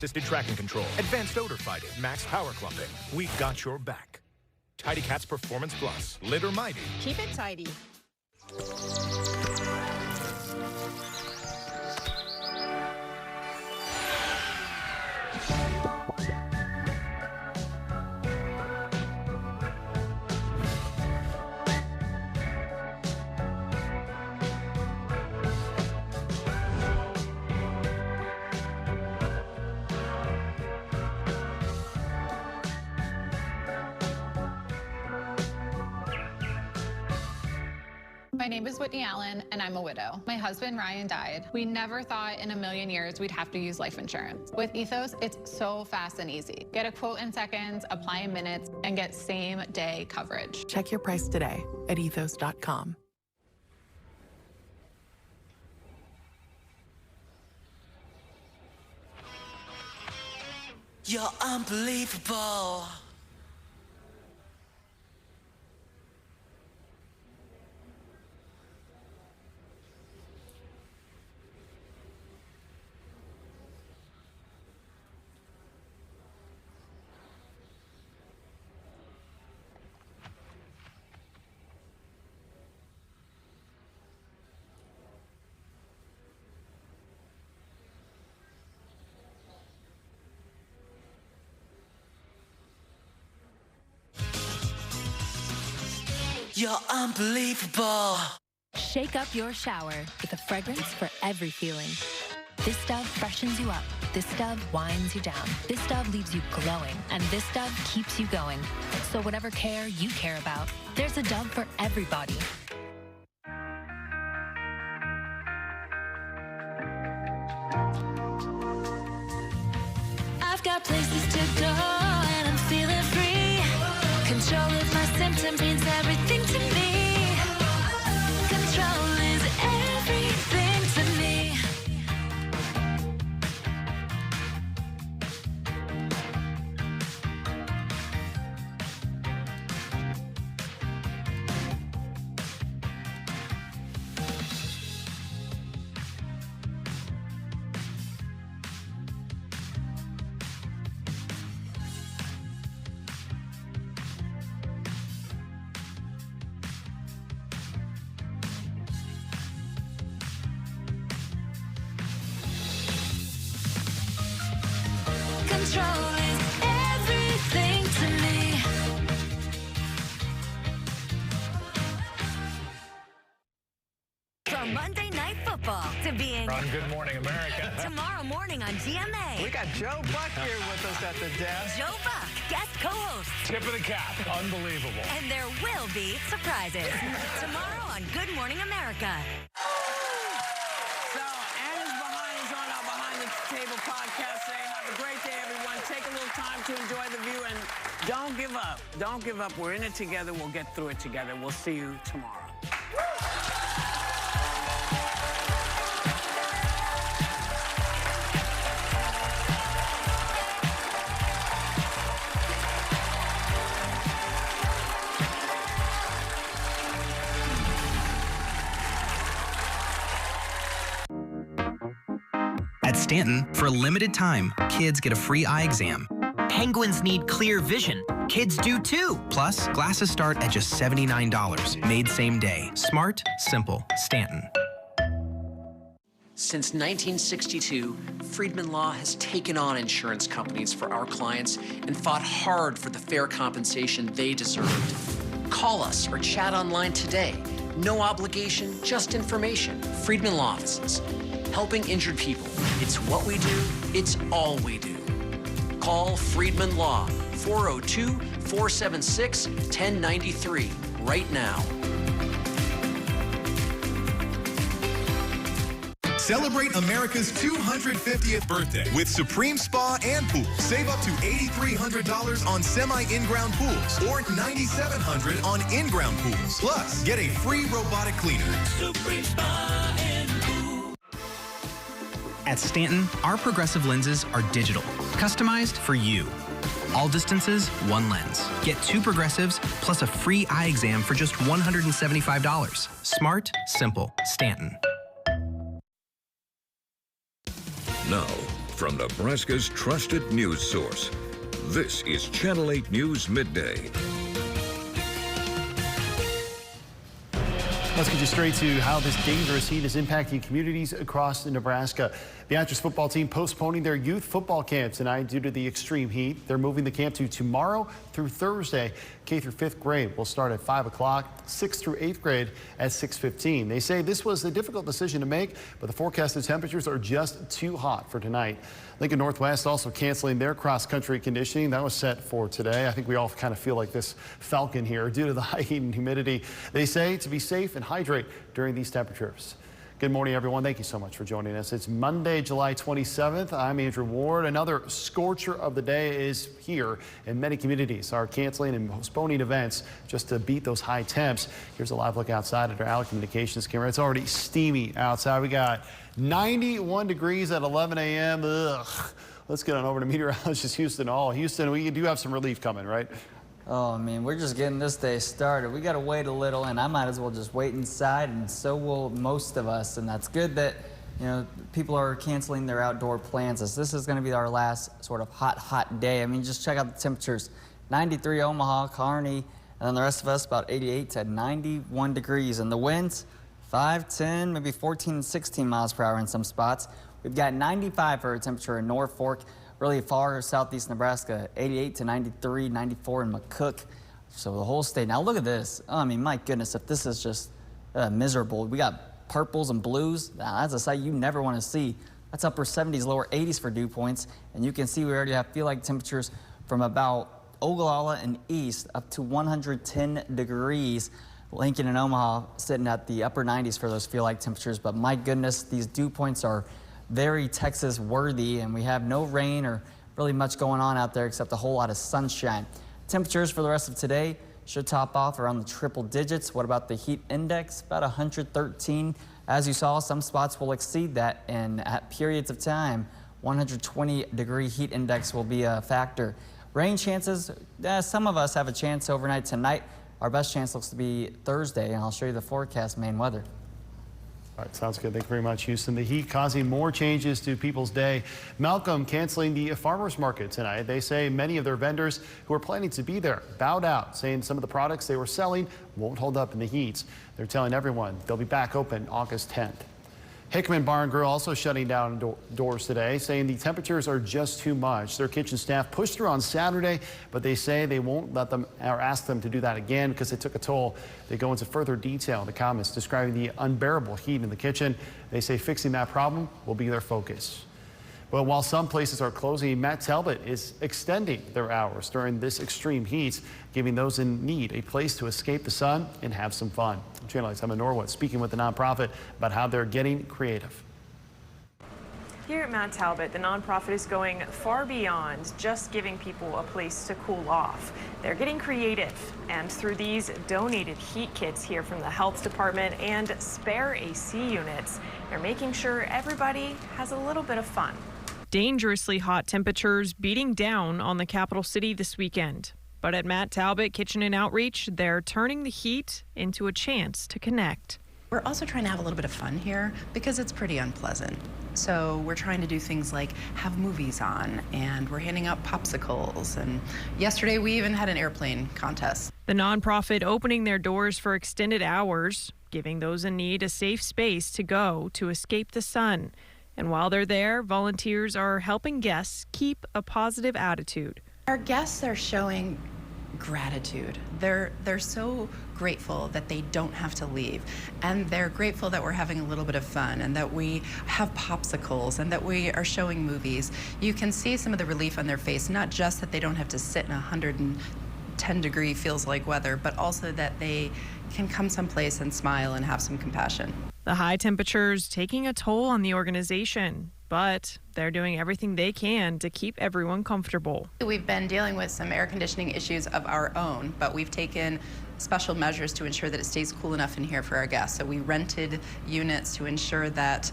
Assisted tracking control, advanced odor fighting, max power clumping. We got your back. Tidy Cats Performance Plus. Litter mighty. Keep it tidy. My name is Whitney Allen, and I'm a widow. My husband, Ryan, died. We never thought in a million years we'd have to use life insurance. With Ethos, it's so fast and easy. Get a quote in seconds, apply in minutes, and get same-day coverage. Check your price today at ethos.com. You're unbelievable. You're unbelievable. Shake up your shower with a fragrance for every feeling. This Dove freshens you up. This Dove winds you down. This Dove leaves you glowing. And this Dove keeps you going. So whatever care you care about, there's a Dove for everybody. I've got places to go and I'm feeling free. Control of my symptoms means everything to me. Control is everything to me. Control is everything to me. From Monday Night Football to being on Good Morning America. tomorrow morning on GMA. We got Joe Buck here with us at the desk. Joe Buck, guest co-host. Tip of the cap. Unbelievable. And there will be surprises. Tomorrow on Good Morning America. So, Anna's behind us on our Behind the Table podcast saying, have a great day, everyone. Take a little time to enjoy the view and don't give up. Don't give up. We're in it together. We'll get through it together. We'll see you tomorrow. At Stanton, for a limited time, kids get a free eye exam. Penguins need clear vision. Kids do too. Plus, glasses start at just $79. Made same day. Smart, simple. Stanton. Since 1962, Friedman Law has taken on insurance companies for our clients and fought hard for the fair compensation they deserved. Call us or chat online today. No obligation, just information. Friedman Law Offices. Helping injured people. It's what we do. It's all we do. Call Friedman Law, 402-476-1093, right now. Celebrate America's 250th birthday with Supreme Spa and Pool. Save up to $8,300 on semi-in-ground pools or $9,700 on in-ground pools. Plus, get a free robotic cleaner. Supreme Spa and Pool. At Stanton, our progressive lenses are digital, customized for you. All distances, one lens. Get 2 progressives plus a free eye exam for just $175. Smart, simple, Stanton. Now, from Nebraska's trusted news source. This is Channel 8 News Midday. Let's get you straight to how this dangerous heat is impacting communities across Nebraska. Beatrice football team postponing their youth football camp tonight due to the extreme heat. They're moving the camp to tomorrow through Thursday. K through 5th grade will start at 5 o'clock, 6th through 8th grade at 6:15. They say this was a difficult decision to make, but the forecasted temperatures are just too hot for tonight. Lincoln Northwest also canceling their cross-country conditioning. That was set for today. I think we all kind of feel like this Falcon here due to the high heat and humidity. They say to be safe and hydrate during these temperatures. Good morning, everyone. Thank you so much for joining us. It's Monday, July 27th. I'm Andrew Ward. Another scorcher of the day is here, and many communities are canceling and postponing events just to beat those high temps. Here's a live look outside at our Allen Communications camera. It's already steamy outside. We got 91 degrees at 11 a.m. Ugh. Let's get on over to meteorologist Houston Hall. Houston, we do have some relief coming, right? Oh, man, we're just getting this day started. We got to wait a little, and I might as well just wait inside, and so will most of us. And that's good that, you know, people are canceling their outdoor plans, as this is going to be our last sort of hot day. I mean, just check out the temperatures. 93 Omaha, Kearney, and then the rest of us about 88 to 91 degrees. And the winds, 5, 10, maybe 14 and 16 miles per hour in some spots. We've got 95 for a temperature in Norfolk. Really far southeast Nebraska, 88 to 93, 94 in McCook. So the whole state. Now look at this. Oh, I mean, my goodness, if this is just miserable. We got purples and blues. Now, that's a sight you never want to see. That's upper 70s, lower 80s for dew points. And you can see we already have feel-like temperatures from about Ogallala and east up to 110 degrees. Lincoln and Omaha sitting at the upper 90s for those feel-like temperatures. But my goodness, these dew points are very Texas worthy, and we have no rain or really much going on out there except a whole lot of sunshine. Temperatures for the rest of today should top off around the triple digits. What about the heat index? About 113. As you saw, some spots will exceed that, and at periods of time, 120-degree heat index will be a factor. Rain chances, some of us have a chance overnight tonight. Our best chance looks to be Thursday, and I'll show you the forecast main weather. All right, sounds good. Thank you very much, Houston. The heat causing more changes to people's day. Malcolm canceling the farmers market tonight. They say many of their vendors who are planning to be there bowed out, saying some of the products they were selling won't hold up in the heat. They're telling everyone they'll be back open August 10th. Hickman Bar and Grill also shutting down doors today, saying the temperatures are just too much. Their kitchen staff pushed through on Saturday, but they say they won't let them or ask them to do that again because it took a toll. They go into further detail in the comments describing the unbearable heat in the kitchen. They say fixing that problem will be their focus. Well, while some places are closing, Matt Talbot is extending their hours during this extreme heat, giving those in need a place to escape the sun and have some fun. Channel 8's Emma Norwood speaking with the nonprofit about how they're getting creative. Here at Matt Talbot, the nonprofit is going far beyond just giving people a place to cool off. They're getting creative, and through these donated heat kits here from the health department and spare AC units, they're making sure everybody has a little bit of fun. Dangerously hot temperatures beating down on the capital city this weekend. But at Matt Talbot Kitchen and Outreach, they're turning the heat into a chance to connect. We're also trying to have a little bit of fun here because it's pretty unpleasant. So we're trying to do things like have movies on, and we're handing out popsicles. And yesterday we even had an airplane contest. The nonprofit opening their doors for extended hours, giving those in need a safe space to go to escape the sun. And while they're there, volunteers are helping guests keep a positive attitude. Our guests are showing gratitude. They're so grateful that they don't have to leave, and they're grateful that we're having a little bit of fun and that we have popsicles and that we are showing movies. You can see some of the relief on their face, not just that they don't have to sit in 110-degree feels like weather, but also that they can come someplace and smile and have some compassion. The high temperatures taking a toll on the organization, but they're doing everything they can to keep everyone comfortable. We've been dealing with some air conditioning issues of our own, but we've taken special measures to ensure that it stays cool enough in here for our guests. So we rented units to ensure that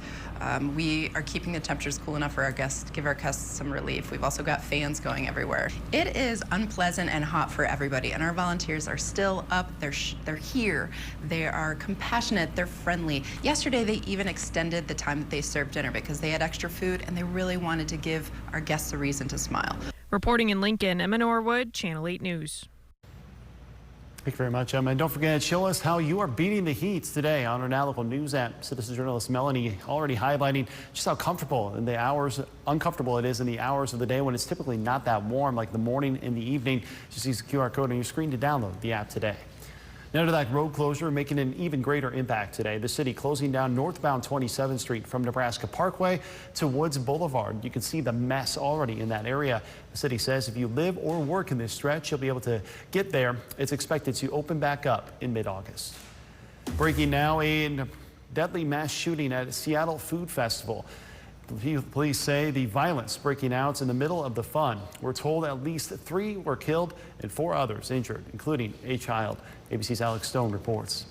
we are keeping the temperatures cool enough for our guests to give our guests some relief. We've also got fans going everywhere. It is unpleasant and hot for everybody, and our volunteers are still up. They're here. They are compassionate. They're friendly. Yesterday, they even extended the time that they served dinner because they had extra signature food, and they really wanted to give our guests a reason to smile. Reporting in Lincoln, Emma Norwood, Channel 8 News. Thank you very much, Emma. And don't forget, show us how you are beating the heat today on our Now Local News app. Citizen journalist Melanie already highlighting just how uncomfortable it is in the hours of the day when it's typically not that warm, like the morning and the evening. Just use the QR code on your screen to download the app today. Now to that road closure making an even greater impact today. The city closing down northbound 27th Street from Nebraska Parkway to Woods Boulevard. You can see the mess already in that area. The city says if you live or work in this stretch, you'll be able to get there. It's expected to open back up in mid-August. Breaking now, a deadly mass shooting at a Seattle Food Festival. Police say the violence breaking out in the middle of the fun. We're told at least 3 were killed and 4 others injured, including a child. ABC's Alex Stone reports.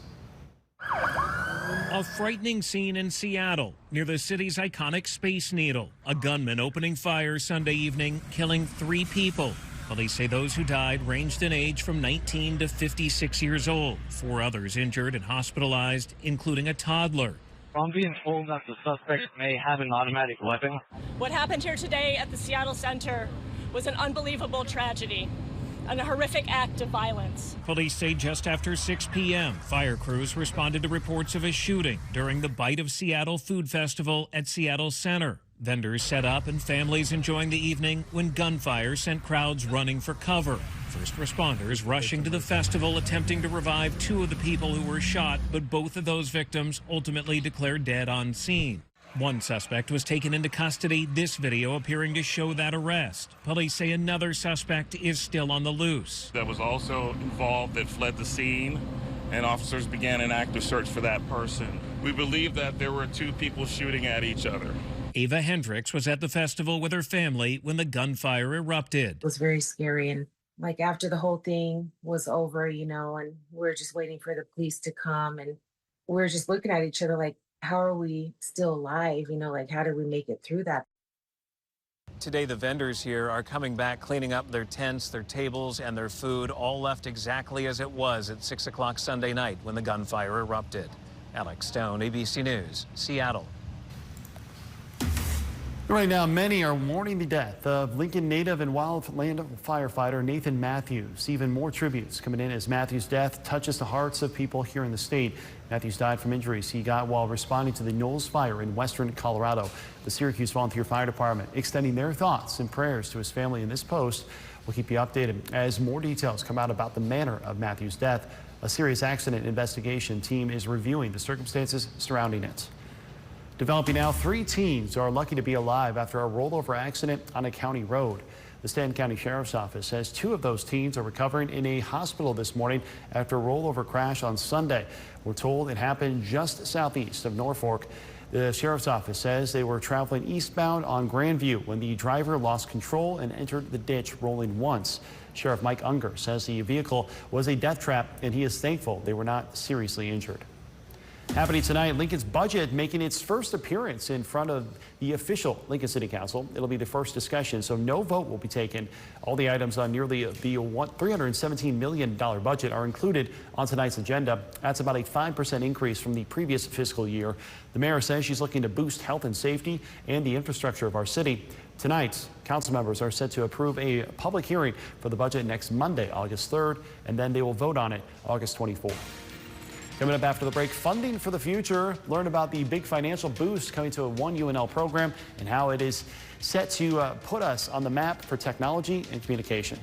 A frightening scene in Seattle near the city's iconic Space Needle. A gunman opening fire Sunday evening, killing 3 people. Police say those who died ranged in age from 19 to 56 years old. 4 others injured and hospitalized, including a toddler. I'm being told that the suspect may have an automatic weapon. What happened here today at the Seattle Center was an unbelievable tragedy and a horrific act of violence. Police say just after 6 p.m., fire crews responded to reports of a shooting during the Bite of Seattle Food Festival at Seattle Center. Vendors set up and families enjoying the evening when gunfire sent crowds running for cover. First responders rushing to the festival attempting to revive 2 of the people who were shot, but both of those victims ultimately declared dead on scene. 1 suspect was taken into custody, this video appearing to show that arrest. Police say another suspect is still on the loose. That was also involved that fled the scene, and officers began an active search for that person. We believe that there were 2 people shooting at each other. Ava Hendricks was at the festival with her family when the gunfire erupted. It was very scary, and like after the whole thing was over, and we're just waiting for the police to come, and we're just looking at each other like, how are we still alive? How did we make it through that? Today, the vendors here are coming back, cleaning up their tents, their tables, and their food, all left exactly as it was at 6 o'clock Sunday night when the gunfire erupted. Alex Stone, ABC News, Seattle. Right now, many are mourning the death of Lincoln native and wildland firefighter Nathan Matthews. Even more tributes coming in as Matthews' death touches the hearts of people here in the state. Matthews died from injuries he got while responding to the Knowles Fire in western Colorado. The Syracuse Volunteer Fire Department extending their thoughts and prayers to his family in this post. We'll keep you updated as more details come out about the manner of Matthews' death. A serious accident investigation team is reviewing the circumstances surrounding it. Developing now, 3 teens are lucky to be alive after a rollover accident on a county road. The Stanton County Sheriff's Office says 2 of those teens are recovering in a hospital this morning after a rollover crash on Sunday. We're told it happened just southeast of Norfolk. The Sheriff's Office says they were traveling eastbound on Grandview when the driver lost control and entered the ditch, rolling once. Sheriff Mike Unger says the vehicle was a death trap and he is thankful they were not seriously injured. Happening tonight, Lincoln's budget making its first appearance in front of the official Lincoln City Council. It'll be the first discussion, so no vote will be taken. All the items on nearly the $317 million budget are included on tonight's agenda. That's about a 5% increase from the previous fiscal year. The mayor says she's looking to boost health and safety and the infrastructure of our city. Tonight, council members are set to approve a public hearing for the budget next Monday, August 3rd, and then they will vote on it August 24th. Coming up after the break, funding for the future. Learn about the big financial boost coming to a One UNL program and how it is set to put us on the map for technology and communication.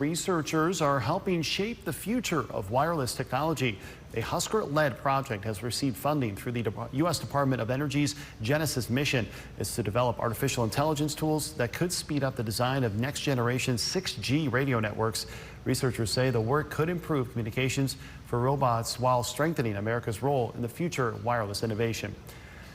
Researchers are helping shape the future of wireless technology. A Husker-led project has received funding through the U.S. Department of Energy's Genesis mission. It's to develop artificial intelligence tools that could speed up the design of next-generation 6G radio networks. Researchers say the work could improve communications for robots while strengthening America's role in the future wireless innovation.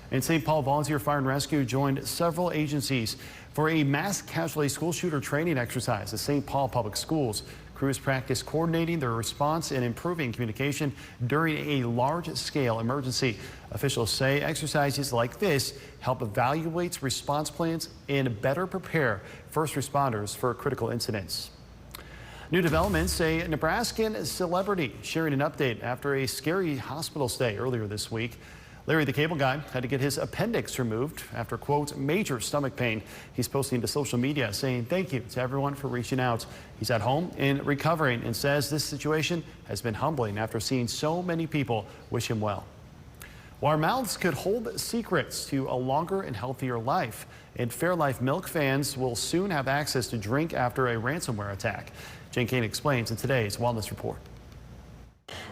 In St. Paul, Volunteer Fire and Rescue joined several agencies for a mass casualty school shooter training exercise at St. Paul Public Schools. Crews practice coordinating their response and improving communication during a large-scale emergency. Officials say exercises like this help evaluate response plans and better prepare first responders for critical incidents. New developments, a Nebraskan celebrity sharing an update after a scary hospital stay earlier this week. Larry the Cable Guy had to get his appendix removed after, quote, major stomach pain. He's posting to social media saying thank you to everyone for reaching out. He's at home and recovering and says this situation has been humbling after seeing so many people wish him well. Well, our mouths could hold secrets to a longer and healthier life. And Fairlife milk fans will soon have access to drink after a ransomware attack. Jane Kane explains in today's Wellness Report.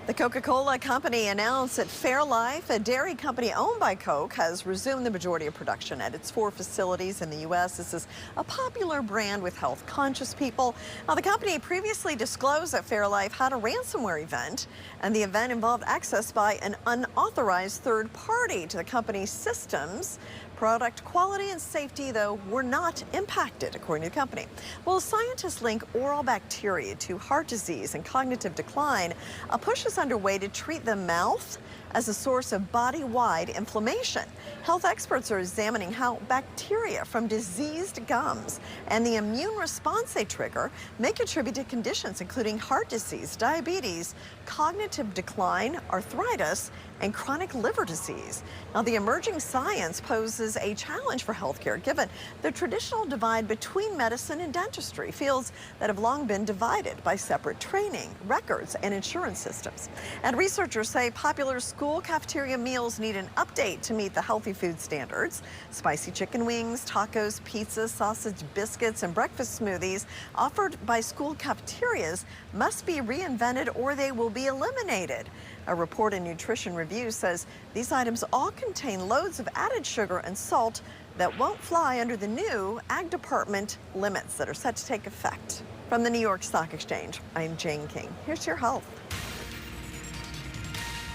The Coca-Cola Company announced that Fairlife, a dairy company owned by Coke, has resumed the majority of production at its 4 facilities in the U.S. This is a popular brand with health-conscious people. Now, the company previously disclosed that Fairlife had a ransomware event, and the event involved access by an unauthorized third party to the company's systems. Product quality and safety, though, were not impacted, according to the company. Well, scientists link oral bacteria to heart disease and cognitive decline. A push is underway to treat the mouth as a source of body-wide inflammation. Health experts are examining how bacteria from diseased gums and the immune response they trigger may contribute to conditions including heart disease, diabetes, cognitive decline, arthritis, and chronic liver disease. Now, the emerging science poses a challenge for healthcare given the traditional divide between medicine and dentistry, fields that have long been divided by separate training, records, and insurance systems. And researchers say popular school cafeteria meals need an update to meet the healthy food standards. Spicy chicken wings, tacos, pizzas, sausage biscuits, and breakfast smoothies offered by school cafeterias must be reinvented or they will be eliminated. A report in Nutrition Review says these items all contain loads of added sugar and salt that won't fly under the new Ag Department limits that are set to take effect. From the New York Stock Exchange, I'm Jane King. Here's your health.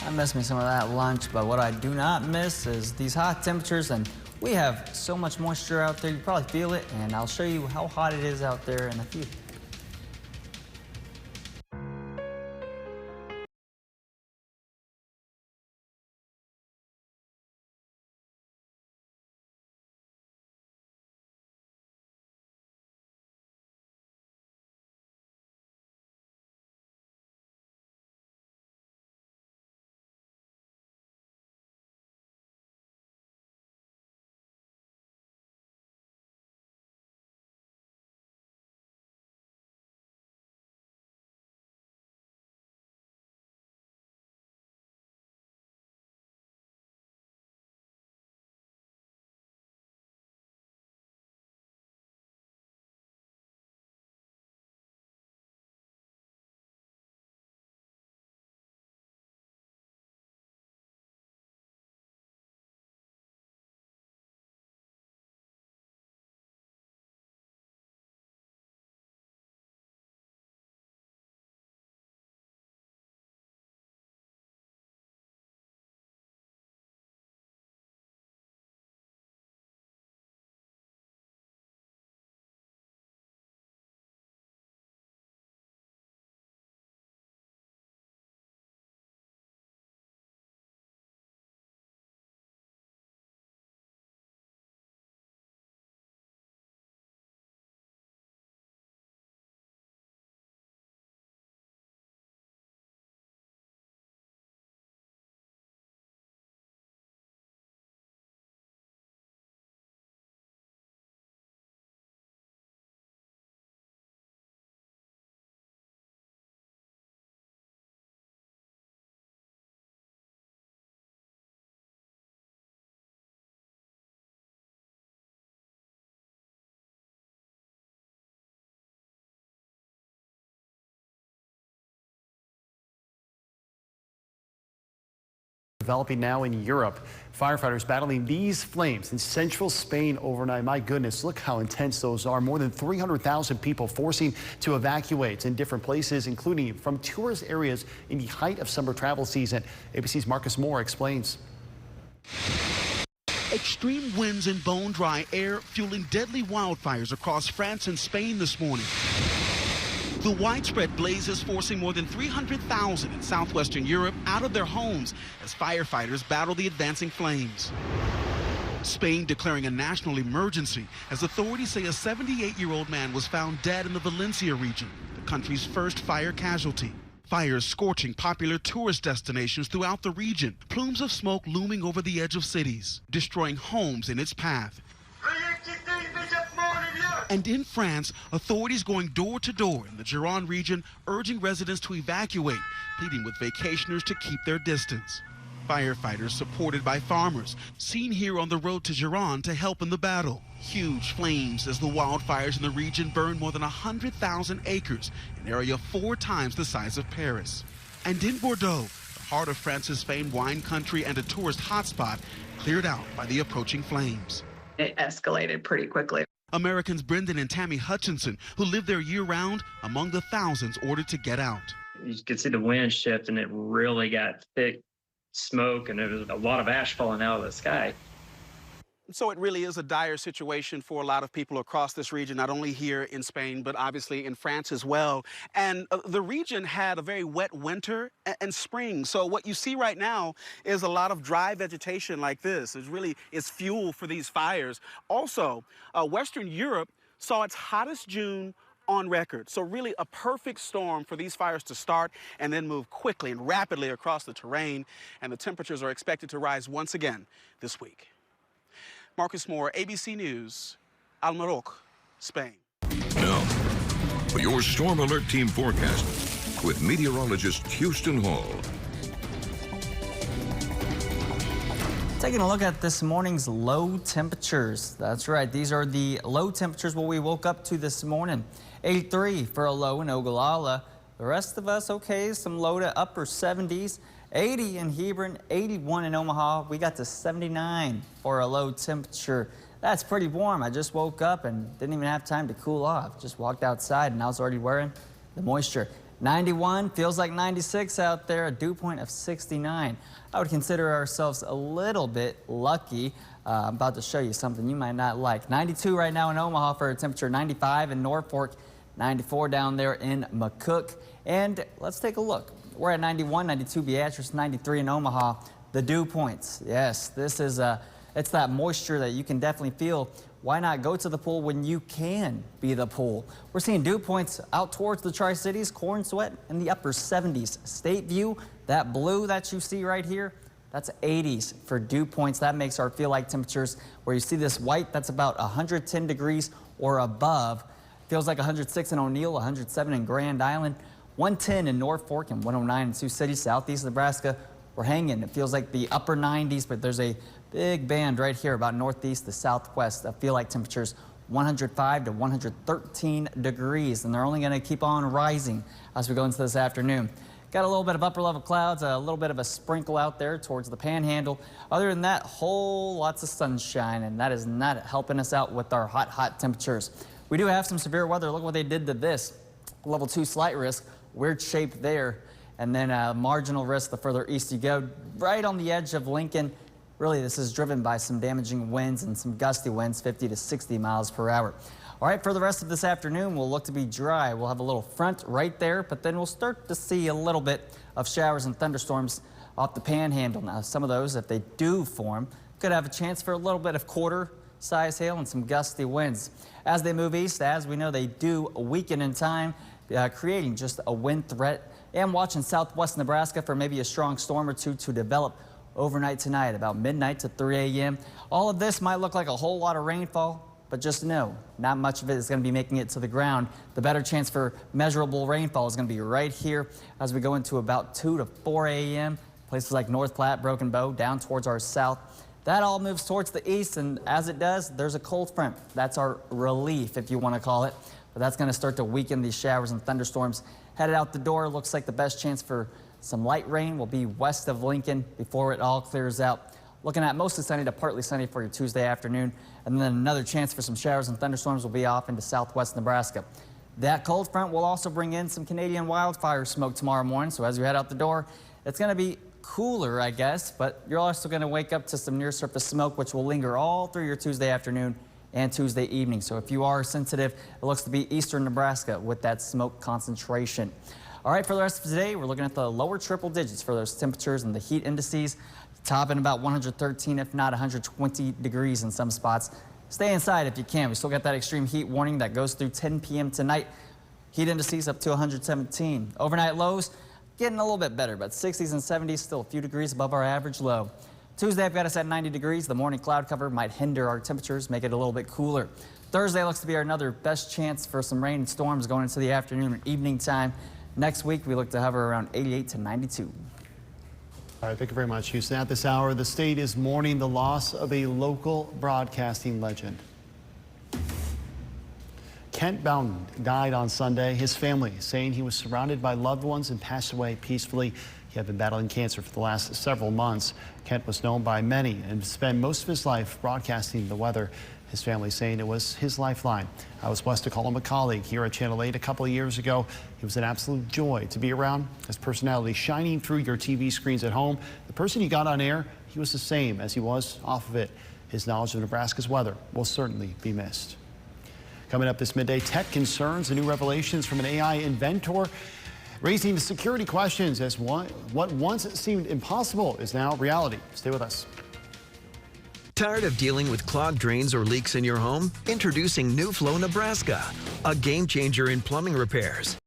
I miss me some of that lunch, but what I do not miss is these hot temperatures, and we have so much moisture out there. You probably feel it, and I'll show you how hot it is out there in a few. Developing now in Europe. Firefighters battling these flames in central Spain overnight. My goodness, look how intense those are. More than 300,000 people forcing to evacuate in different places, including from tourist areas in the height of summer travel season. ABC's Marcus Moore explains. Extreme winds and bone-dry air fueling deadly wildfires across France and Spain this morning. The widespread blazes forcing more than 300,000 in southwestern Europe out of their homes as firefighters battle the advancing flames. Spain declaring a national emergency as authorities say a 78-year-old man was found dead in the Valencia region, the country's first fire casualty. Fires scorching popular tourist destinations throughout the region, plumes of smoke looming over the edge of cities, destroying homes in its path. And in France, authorities going door to door in the Gironde region, urging residents to evacuate, pleading with vacationers to keep their distance. Firefighters supported by farmers, seen here on the road to Gironde to help in the battle. Huge flames as the wildfires in the region burn more than 100,000 acres, an area 4 times the size of Paris. And in Bordeaux, the heart of France's famed wine country and a tourist hotspot, cleared out by the approaching flames. It escalated pretty quickly. Americans Brendan and Tammy Hutchinson, who live there year-round, among the thousands ordered to get out. You could see the wind shift, and it really got thick smoke, and there was a lot of ash falling out of the sky. So it really is a dire situation for a lot of people across this region, not only here in Spain, but obviously in France as well. And the region had a very wet winter and spring. So what you see right now is a lot of dry vegetation like this. It really is fuel for these fires. Also, Western Europe saw its hottest June on record. So really a perfect storm for these fires to start and then move quickly and rapidly across the terrain. And the temperatures are expected to rise once again this week. Marcus Moore, ABC News, Almaroc, Spain. Now, for your Storm Alert Team forecast with meteorologist Houston Hall. Taking a look at this morning's low temperatures. That's right, these are the low temperatures what we woke up to this morning. 83 for a low in Ogallala. The rest of us, okay, some low to upper 70s. 80 in Hebron, 81 in Omaha. We got to 79 for a low temperature. That's pretty warm. I just woke up and didn't even have time to cool off. Just walked outside and I was already wearing the moisture. 91, feels like 96 out there, a dew point of 69. I would consider ourselves a little bit lucky. I'm about to show you something you might not like. 92 right now in Omaha for a temperature, 95 in Norfolk, 94 down there in McCook. And let's take a look. We're at 91, 92 Beatrice, 93 in Omaha. The dew points. Yes, this is it's that moisture that you can definitely feel. Why not go to the pool when you can be the pool? We're seeing dew points out towards the Tri-Cities, Corn Sweat in the upper 70s. State View, that blue that you see right here, that's 80s for dew points. That makes our feel like temperatures where you see this white, that's about 110 degrees or above. Feels like 106 in O'Neill, 107 in Grand Island. 110 in Norfolk and 109 in Sioux City, southeast Nebraska. We're hanging. It feels like the upper 90s, but there's a big band right here about northeast to southwest. I feel like temperatures 105 to 113 degrees, and they're only going to keep on rising as we go into this afternoon. Got a little bit of upper level clouds, a little bit of a sprinkle out there towards the panhandle. Other than that, lots of sunshine, and that is not helping us out with our hot temperatures. We do have some severe weather. Look what they did to this. Level 2 slight risk. Weird shape there, and then marginal risk the further east you go, right on the edge of Lincoln. Really, this is driven by some damaging winds and some gusty winds, 50 to 60 miles per hour. All right, for the rest of this afternoon, we'll look to be dry. We'll have a little front right there, but then we'll start to see a little bit of showers and thunderstorms off the panhandle. Now, some of those, if they do form, could have a chance for a little bit of quarter-size hail and some gusty winds. As they move east, as we know, they do weaken in time, creating just a wind threat. And watching southwest Nebraska for maybe a strong storm or two to develop overnight tonight, about midnight to 3 a.m. All of this might look like a whole lot of rainfall, but just know, not much of it is going to be making it to the ground. The better chance for measurable rainfall is going to be right here as we go into about 2 to 4 a.m. Places like North Platte, Broken Bow, down towards our south. That all moves towards the east, and as it does, there's a cold front. That's our relief, if you want to call it. But that's going to start to weaken these showers and thunderstorms. Headed out the door, looks like the best chance for Some light rain will be west of Lincoln before it all clears out. Looking at mostly sunny to partly sunny for your Tuesday afternoon, and then another chance for some showers and thunderstorms will be off into southwest Nebraska. That cold front will also bring in some Canadian wildfire smoke tomorrow morning, so as you head out the door, it's going to be cooler, I guess, but you're also going to wake up to some near-surface smoke, which will linger all through your Tuesday afternoon and Tuesday evening. So if you are sensitive, it looks to be eastern Nebraska with that smoke concentration. All right, for the rest of today, we're looking at the lower triple digits for those temperatures and the heat indices, topping about 113, if not 120 degrees in some spots. Stay inside if you can. We still got that extreme heat warning that goes through 10 p.m. tonight. Heat indices up to 117. Overnight lows getting a little bit better, but 60s and 70s still a few degrees above our average low. Tuesday, I've got us at 90 degrees. The morning cloud cover might hinder our temperatures, make it a little bit cooler. Thursday looks to be another best chance for some rain and storms going into the afternoon and evening time. Next week, we look to hover around 88 to 92. All right, thank you very much, Houston. At this hour, the state is mourning the loss of a local broadcasting legend. Kent Bowden died on Sunday. His family saying he was surrounded by loved ones and passed away peacefully. He had been battling cancer for the last several months. Kent was known by many and spent most of his life broadcasting the weather. His family saying it was his lifeline. I was blessed to call him a colleague here at Channel 8 a couple of years ago. He was an absolute joy to be around. His personality shining through your TV screens at home. The person he got on air, he was the same as he was off of it. His knowledge of Nebraska's weather will certainly be missed. Coming up this midday, tech concerns and new revelations from an AI inventor, raising the security questions as what once seemed impossible is now reality. Stay with us. Tired of dealing with clogged drains or leaks in your home? Introducing New Flow Nebraska, a game changer in plumbing repairs.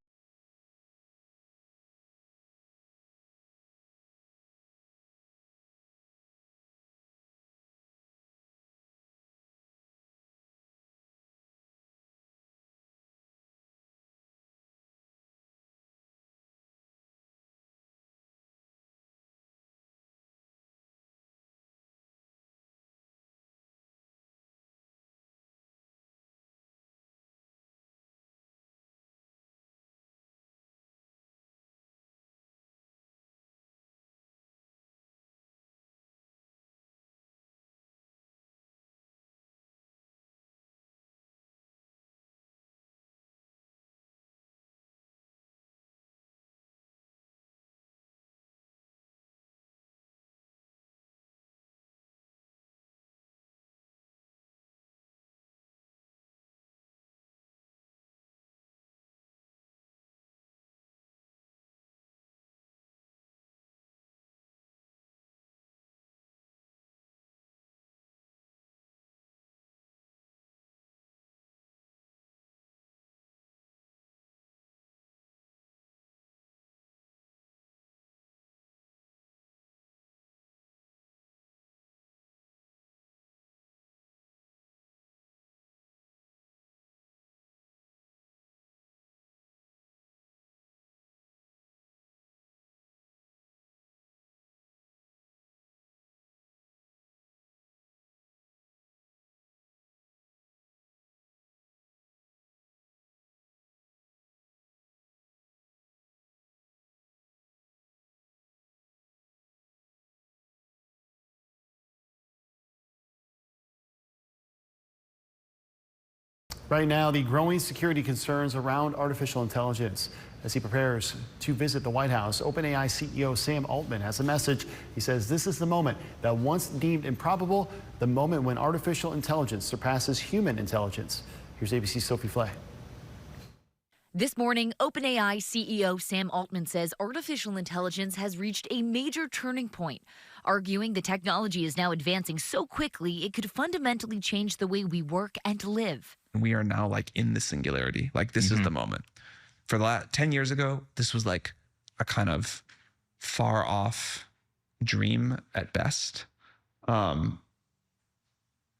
Right now, the growing security concerns around artificial intelligence. As he prepares to visit the White House, OpenAI CEO Sam Altman has a message. He says this is the moment that once deemed improbable, the moment when artificial intelligence surpasses human intelligence. Here's ABC's Sophie Flay. This morning, OpenAI CEO Sam Altman says artificial intelligence has reached a major turning point, arguing the technology is now advancing so quickly it could fundamentally change the way we work and live. We are now like in the singularity. Like this is the moment. For the last 10 years ago, this was like a kind of far off dream at best. It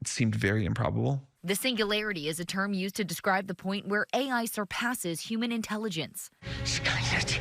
seemed very improbable. The singularity is a term used to describe the point where AI surpasses human intelligence. Skynet.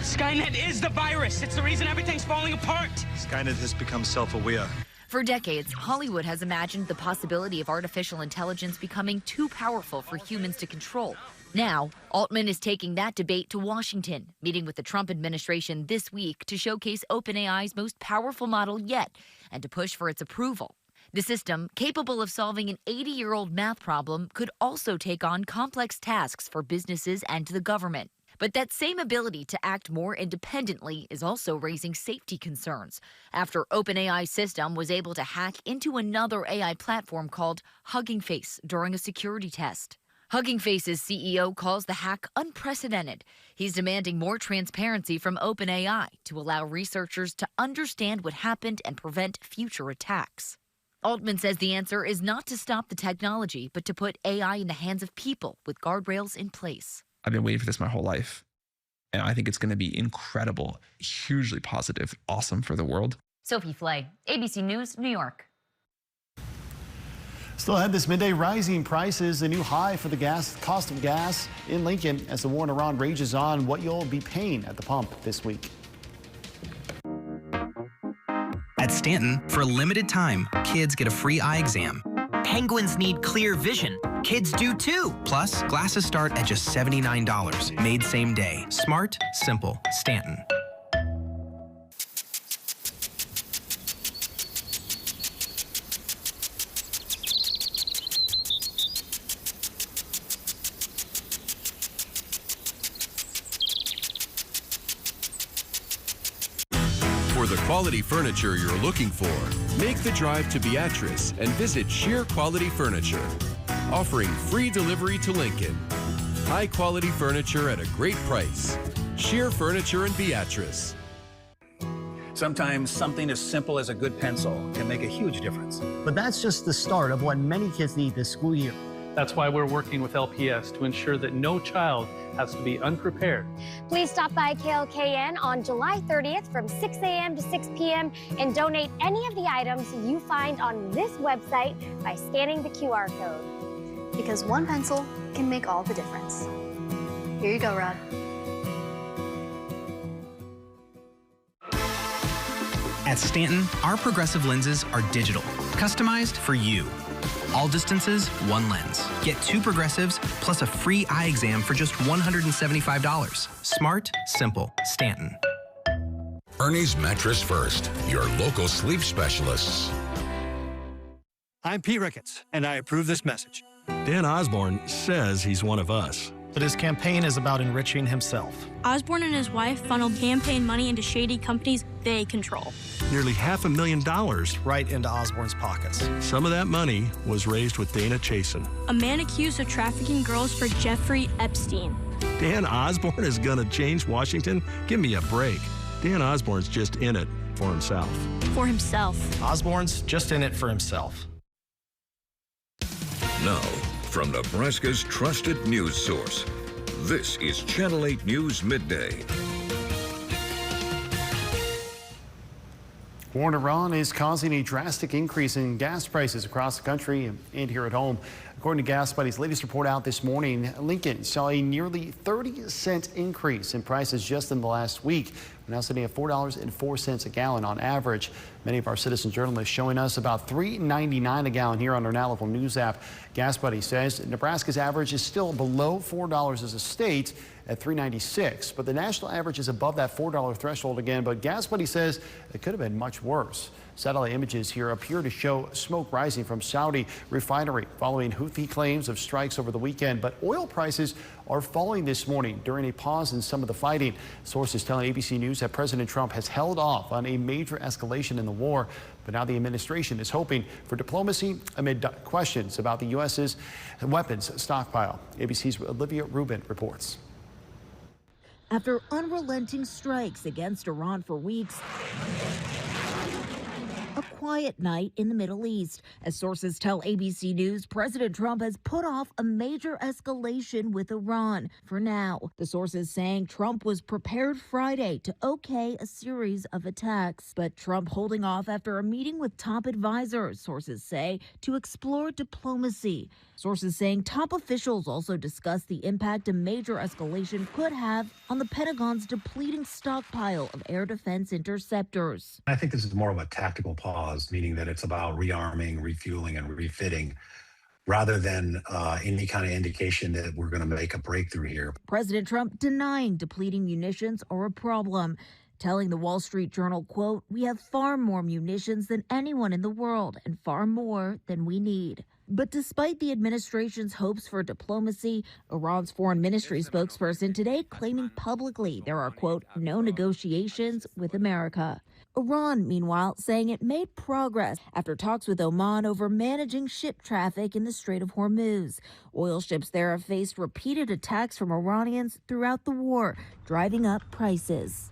Skynet is the virus. It's the reason everything's falling apart. Skynet has become self-aware. For decades, Hollywood has imagined the possibility of artificial intelligence becoming too powerful for humans to control. Now, Altman is taking that debate to Washington, meeting with the Trump administration this week to showcase OpenAI's most powerful model yet and to push for its approval. The system, capable of solving an 80-year-old math problem, could also take on complex tasks for businesses and the government. But that same ability to act more independently is also raising safety concerns after OpenAI's system was able to hack into another AI platform called Hugging Face during a security test. Hugging Face's CEO calls the hack unprecedented. He's demanding more transparency from OpenAI to allow researchers to understand what happened and prevent future attacks. Altman says the answer is not to stop the technology, but to put AI in the hands of people with guardrails in place. I've been waiting for this my whole life. And I think it's going to be incredible, hugely positive, awesome for the world. Sophie Flay, ABC News, New York. Still ahead this midday, rising prices, a new high for the cost of gas in Lincoln as the war in Iran rages on. What you'll be paying at the pump this week. At Stanton, for a limited time, kids get a free eye exam. Penguins need clear vision. Kids do too. Plus, glasses start at just $79. Made same day. Smart, simple. Stanton. For the quality furniture you're looking for, make the drive to Beatrice and visit Sheer Quality Furniture, offering free delivery to Lincoln. High quality furniture at a great price. Sheer Furniture in Beatrice. Sometimes something as simple as a good pencil can make a huge difference. But that's just the start of what many kids need this school year. That's why we're working with LPS to ensure that no child has to be unprepared. Please stop by KLKN on July 30th from 6 a.m. to 6 p.m. and donate any of the items you find on this website by scanning the QR code. Because one pencil can make all the difference. Here you go, Rod. At Stanton, our progressive lenses are digital, customized for you. All distances, one lens. Get 2 progressives plus a free eye exam for just $175. Smart, simple, Stanton. Ernie's Mattress First, your local sleep specialists. I'm Pete Ricketts, and I approve this message. Dan Osborne says he's one of us. But his campaign is about enriching himself. Osborne and his wife funneled campaign money into shady companies they control. Nearly $500,000 right into Osborne's pockets. Some of that money was raised with Dana Chasen, a man accused of trafficking girls for Jeffrey Epstein. Dan Osborne is going to change Washington? Give me a break. Dan Osborne's just in it for himself. For himself. Osborne's just in it for himself. Now, from Nebraska's trusted news source, this is Channel 8 News Midday. War in Iran is causing a drastic increase in gas prices across the country and here at home. According to Gas Buddy's latest report out this morning, Lincoln saw a nearly 30-cent increase in prices just in the last week. We're now sitting at $4.04 a gallon on average. Many of our citizen journalists showing us about $3.99 a gallon here on our Now Local News app. Gas Buddy says Nebraska's average is still below $4 as a state at $3.96, but the national average is above that $4 threshold again. But Gas Buddy says it could have been much worse. Satellite images here appear to show smoke rising from Saudi refinery following Houthi claims of strikes over the weekend. But oil prices are falling this morning during a pause in some of the fighting. Sources telling ABC News that President Trump has held off on a major escalation in the war. But now the administration is hoping for diplomacy amid questions about the U.S.'s weapons stockpile. ABC's Olivia Rubin reports. After unrelenting strikes against Iran for weeks, a quiet night in the Middle East. As sources tell ABC News, President Trump has put off a major escalation with Iran. For now, the sources saying Trump was prepared Friday to okay a series of attacks, but Trump holding off after a meeting with top advisors, sources say, to explore diplomacy. Sources saying top officials also discussed the impact a major escalation could have on the Pentagon's depleting stockpile of air defense interceptors. I think this is more of a tactical pause, meaning that it's about rearming, refueling, and refitting rather than any kind of indication that we're going to make a breakthrough here. President Trump denying depleting munitions are a problem, telling the Wall Street Journal, quote, "We have far more munitions than anyone in the world and far more than we need." But despite the administration's hopes for diplomacy, Iran's foreign ministry spokesperson today claiming publicly there are, quote, "no negotiations with America." Iran, meanwhile, saying it made progress after talks with Oman over managing ship traffic in the Strait of Hormuz. Oil ships there have faced repeated attacks from Iranians throughout the war, driving up prices.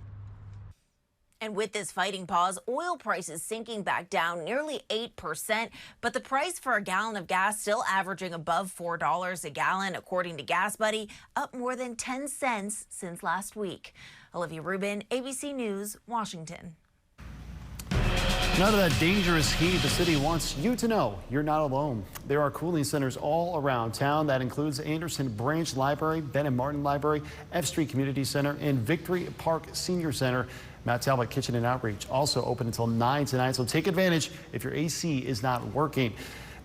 And with this fighting pause, oil prices sinking back down nearly 8%, but the price for a gallon of gas still averaging above $4 a gallon, according to Gas Buddy, up more than 10 cents since last week. Olivia Rubin, ABC News, Washington. None of that dangerous heat. The city wants you to know you're not alone. There are cooling centers all around town. That includes Anderson Branch Library, Ben and Martin Library, F Street Community Center, and Victory Park Senior Center. Matt Talbot Kitchen and Outreach also open until 9 tonight, so take advantage if your AC is not working.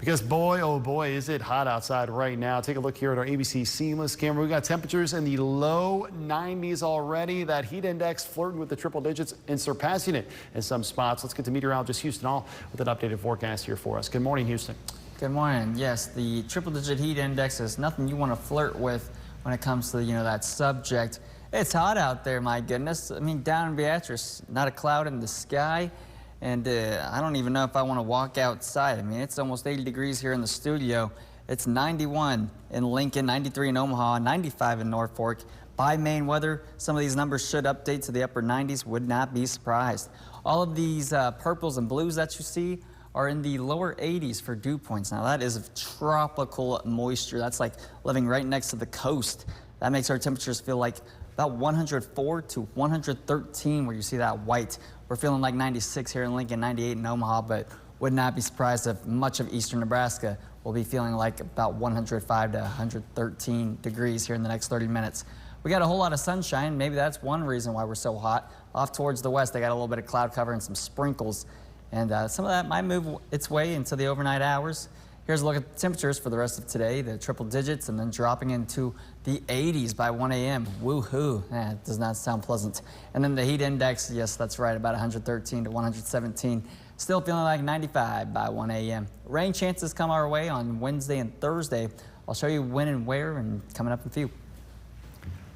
Because boy, oh boy, is it hot outside right now. Take a look here at our ABC Seamless camera. We got temperatures in the low 90s already. That heat index flirting with the triple digits and surpassing it in some spots. Let's get to meteorologist Houston Hall with an updated forecast here for us. Good morning, Houston. Good morning. Yes, the triple digit heat index is nothing you want to flirt with when it comes to, that subject. It's hot out there, my goodness. I mean, down in Beatrice, not a cloud in the sky. And I don't even know if I want to walk outside. I mean, it's almost 80 degrees here in the studio. It's 91 in Lincoln, 93 in Omaha, 95 in Norfolk. By Maine weather, some of these numbers should update to the upper 90s. Would not be surprised. All of these purples and blues that you see are in the lower 80s for dew points. Now, that is tropical moisture. That's like living right next to the coast. That makes our temperatures feel like about 104 to 113 where you see that white. We're feeling like 96 here in Lincoln, 98 in Omaha, but would not be surprised if much of eastern Nebraska will be feeling like about 105 to 113 degrees here in the next 30 minutes. We got a whole lot of sunshine. Maybe that's one reason why we're so hot. Off towards the west, they got a little bit of cloud cover and some sprinkles. And some of that might move its way into the overnight hours. Here's a look at the temperatures for the rest of today, the triple digits, and then dropping into the 80s by 1 a.m. Woohoo. It does not sound pleasant. And then the heat index, yes, that's right, about 113 to 117. Still feeling like 95 by 1 a.m. Rain chances come our way on Wednesday and Thursday. I'll show you when and where, and coming up in a few.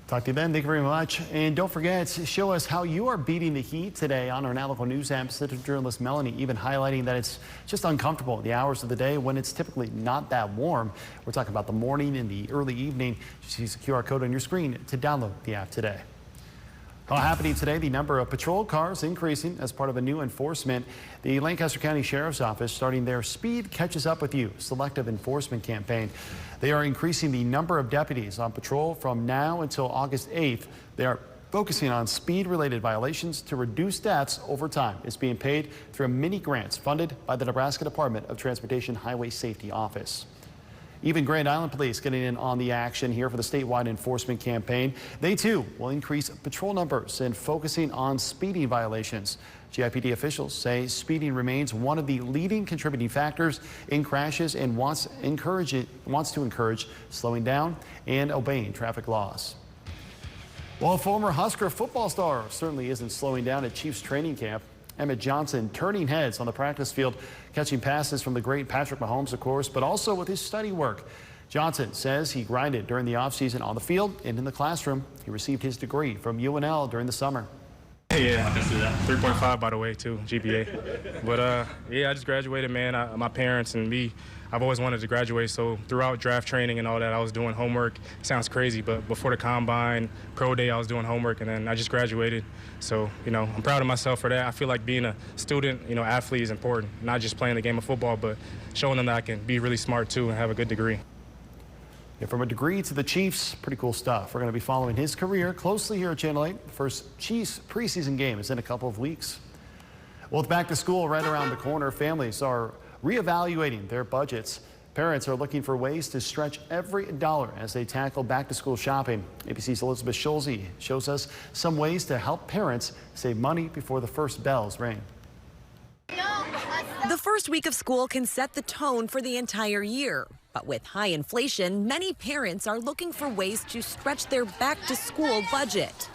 Talk to you then. Thank you very much. And don't forget to show us how you are beating the heat today on our Now Local News app. Citizen journalist Melanie even highlighting that it's just uncomfortable the hours of the day when it's typically not that warm. We're talking about the morning and the early evening. Just use the QR code on your screen to download the app today. Happening today, the number of patrol cars increasing as part of a new enforcement. The Lancaster County Sheriff's Office starting their Speed Catches Up With You selective enforcement campaign. They are increasing the number of deputies on patrol from now until August 8th. They are focusing on speed-related violations to reduce deaths over time. It's being paid through mini grants funded by the Nebraska Department of Transportation Highway Safety Office. Even Grand Island Police getting in on the action here for the statewide enforcement campaign. They too will increase patrol numbers and focusing on speeding violations. GIPD officials say speeding remains one of the leading contributing factors in crashes and wants to encourage slowing down and obeying traffic laws. Well, former Husker football star certainly isn't slowing down at Chiefs training camp. Emmett Johnson turning heads on the practice field, catching passes from the great Patrick Mahomes, of course, but also with his study work. Johnson says he grinded during the offseason on the field and in the classroom. He received his degree from UNL during the summer. Yeah, 3.5 by the way too, GPA. But yeah, I just graduated, man. My parents and me, I've always wanted to graduate. So throughout draft training and all that, I was doing homework. It sounds crazy, but before the combine, pro day, I was doing homework, and then I just graduated. So, I'm proud of myself for that. I feel like being a student, athlete is important. Not just playing the game of football, but showing them that I can be really smart too and have a good degree. Yeah, from a degree to the Chiefs, pretty cool stuff. We're going to be following his career closely here at Channel 8. The first Chiefs preseason game is in a couple of weeks. Well, it's back to school right around the corner. Families are reevaluating their budgets. Parents are looking for ways to stretch every dollar as they tackle back-to-school shopping. ABC's Elizabeth Schulze shows us some ways to help parents save money before the first bells ring. The first week of school can set the tone for the entire year. But with high inflation, many parents are looking for ways to stretch their back-to-school budget.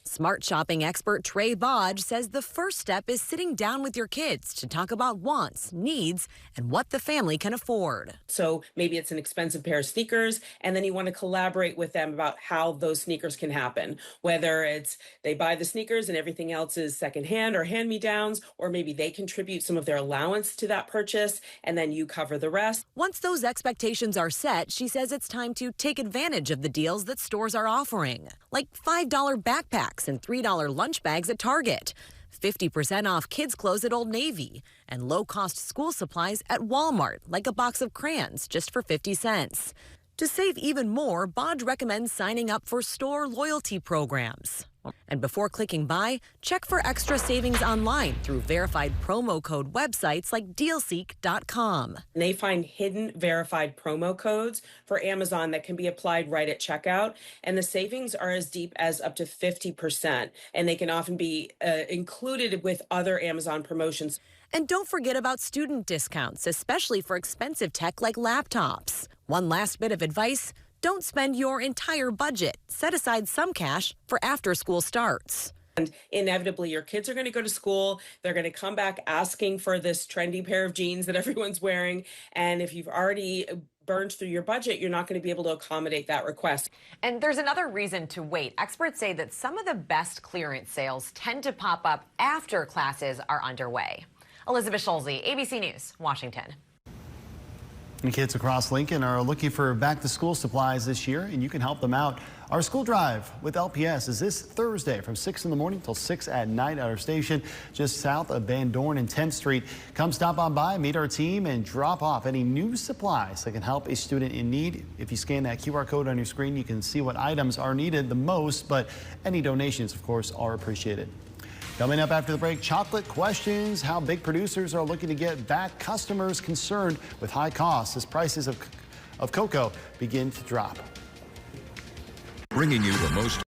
Smart shopping expert Trey Bodge says the first step is sitting down with your kids to talk about wants, needs, and what the family can afford. So maybe it's an expensive pair of sneakers, and then you want to collaborate with them about how those sneakers can happen. Whether it's they buy the sneakers and everything else is secondhand or hand-me-downs, or maybe they contribute some of their allowance to that purchase, and then you cover the rest. Once those expectations are set, she says it's time to take advantage of the deals that stores are offering, like $5 backpacks and $3 lunch bags at Target, 50% off kids' clothes at Old Navy, and low-cost school supplies at Walmart, like a box of crayons just for 50 cents. To save even more, Bodge recommends signing up for store loyalty programs. And before clicking buy, check for extra savings online through verified promo code websites like dealseek.com. They find hidden verified promo codes for Amazon that can be applied right at checkout, and the savings are as deep as up to 50%, and they can often be included with other Amazon promotions. And don't forget about student discounts, especially for expensive tech like laptops. One last bit of advice: don't spend your entire budget. Set aside some cash for after school starts. And inevitably, your kids are going to go to school. They're going to come back asking for this trendy pair of jeans that everyone's wearing. And if you've already burned through your budget, you're not going to be able to accommodate that request. And there's another reason to wait. Experts say that some of the best clearance sales tend to pop up after classes are underway. Elizabeth Schulze, ABC News, Washington. And kids across Lincoln are looking for back-to-school supplies this year, and you can help them out. Our school drive with LPS is this Thursday from 6 in the morning till 6 at night at our station just south of Van Dorn and 10th Street. Come stop on by, meet our team, and drop off any new supplies that can help a student in need. If you scan that QR code on your screen, you can see what items are needed the most, but any donations, of course, are appreciated. Coming up after the break, chocolate questions, how big producers are looking to get back customers concerned with high costs as prices of cocoa begin to drop. Bringing you the most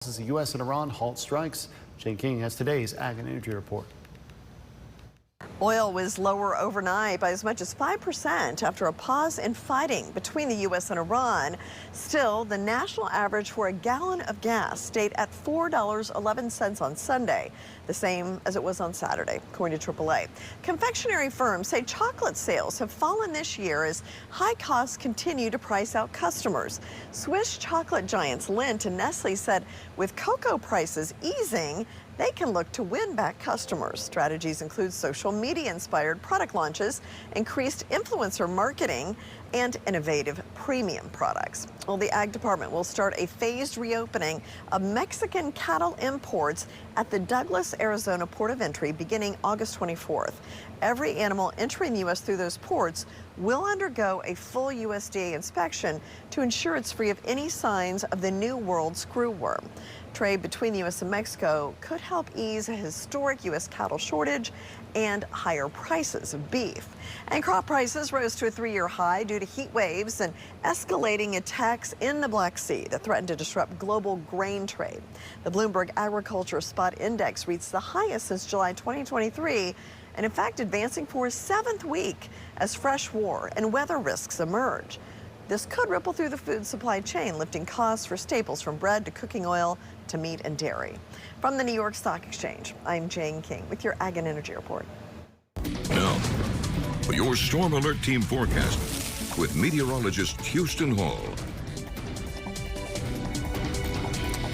As the U.S. and Iran halt strikes, Jane King has today's Ag and Energy Report. Oil was lower overnight by as much as 5% after a pause in fighting between the U.S. and Iran. Still, the national average for a gallon of gas stayed at $4.11 on Sunday, the same as it was on Saturday, according to AAA. Confectionery firms say chocolate sales have fallen this year as high costs continue to price out customers. Swiss chocolate giants Lindt and Nestle said with cocoa prices easing, they can look to win back customers. Strategies include social media-inspired product launches, increased influencer marketing, and innovative premium products. Well, the Ag Department will start a phased reopening of Mexican cattle imports at the Douglas, Arizona port of entry beginning August 24th. Every animal entering the U.S. through those ports will undergo a full USDA inspection to ensure it's free of any signs of the New World screwworm. Trade between the U.S. and Mexico could help ease a historic U.S. cattle shortage and higher prices of beef. And crop prices rose to a 3-year high due to heat waves and escalating attacks in the Black Sea that threatened to disrupt global grain trade. The Bloomberg Agriculture Spot Index reached the highest since July 2023, and in fact advancing for a 7th week as fresh war and weather risks emerge. This could ripple through the food supply chain, lifting costs for staples from bread to cooking oil to meat and dairy. From the New York Stock Exchange, I'm Jane King with your Ag and Energy Report. Now, for your Storm Alert Team forecast with meteorologist Houston Hall.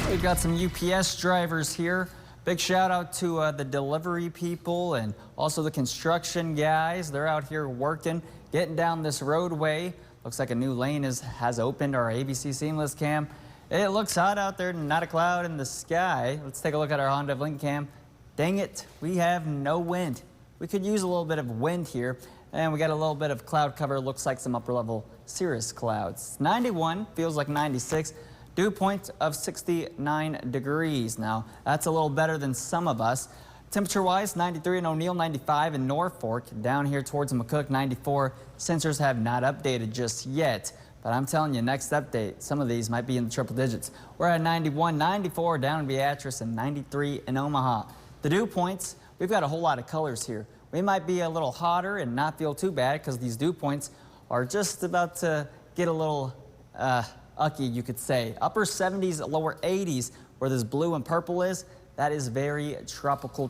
We've got some UPS drivers here. Big shout out to the delivery people and also the construction guys. They're out here working, getting down this roadway. Looks like a new lane has opened our ABC Seamless cam. It looks hot out there, not a cloud in the sky. Let's take a look at our Honda Link cam. Dang it, we have no wind. We could use a little bit of wind here, and we got a little bit of cloud cover. Looks like some upper level cirrus clouds. 91, feels like 96. Dew point of 69 degrees. Now, that's a little better than some of us. Temperature-wise, 93 in O'Neill, 95 in Norfolk. Down here towards McCook, 94. Sensors have not updated just yet, but I'm telling you, next update, some of these might be in the triple digits. We're at 91, 94 down in Beatrice, and 93 in Omaha. The dew points, we've got a whole lot of colors here. We might be a little hotter and not feel too bad because these dew points are just about to get a little ucky, you could say. Upper 70s, lower 80s, where this blue and purple is. That is very tropical